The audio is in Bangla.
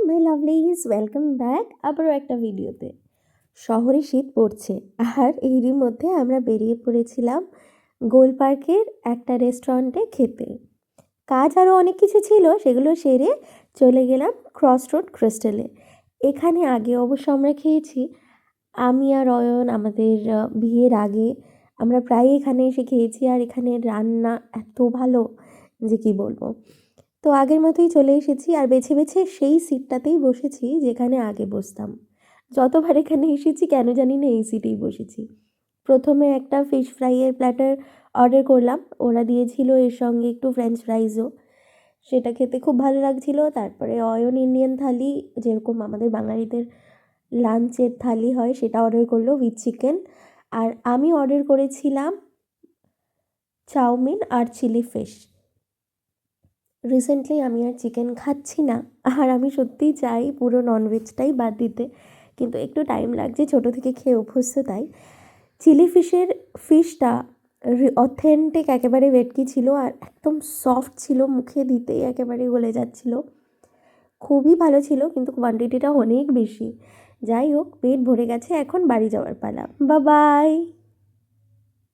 মাই লাভলিজ, ওয়েলকাম ব্যাক আবারও একটা ভিডিওতে। শহরে শীত পড়ছে আর এরই মধ্যে আমরা বেরিয়ে পড়েছিলাম গোল পার্কের একটা রেস্টুরেন্টে খেতে। কাজ আরও অনেক কিছু ছিল, সেগুলো সেরে চলে গেলাম ক্রস রোড ক্রিস্টালে। এখানে আগে অবশ্য আমরা খেয়েছি, আমি আর অয়ন আমাদের বিয়ের আগে আমরা প্রায় এখানে এসে খেয়েছি। আর এখানে রান্না এত ভালো যে কি বলবো। তো আগের মতোই চলে এসেছি আর বেছে বেছে সেই সিটটাতেই বসেছি যেখানে আগে বসতাম। যতবার এখানে এসেছি কেন জানি না এই সিটেই বসেছি। প্রথমে একটা ফিশ ফ্রাইয়ের প্ল্যাটার অর্ডার করলাম, ওরা দিয়েছিল এর সঙ্গে একটু ফ্রেঞ্চ ফ্রাইজও, সেটা খেতে খুব ভালো লাগছিল। তারপরে অয়ন ইন্ডিয়ান থালি, যেরকম আমাদের বাঙালিদের লাঞ্চের থালি হয়, সেটা অর্ডার করলো উইথ চিকেন। আর আমি অর্ডার করেছিলাম চাউমিন আর চিলি ফিশ। রিসেন্টলি আমি আর চিকেন খাচ্ছি না, আর আমি সত্যিই চাই পুরো ননভেজটাই বাদ দিতে, কিন্তু একটু টাইম লাগছে, ছোটো থেকে খেয়ে অভ্যস্ত তাই। চিলি ফিশটা অথেন্টিক একেবারে ভেটকি ছিল আর একদম সফট ছিল, মুখে দিতেই একেবারে গলে যাচ্ছিল। খুবই ভালো ছিল, কিন্তু কোয়ান্টিটিটা অনেক বেশি। যাই হোক, পেট ভরে গেছে, এখন বাড়ি যাওয়ার পালা। Bye bye.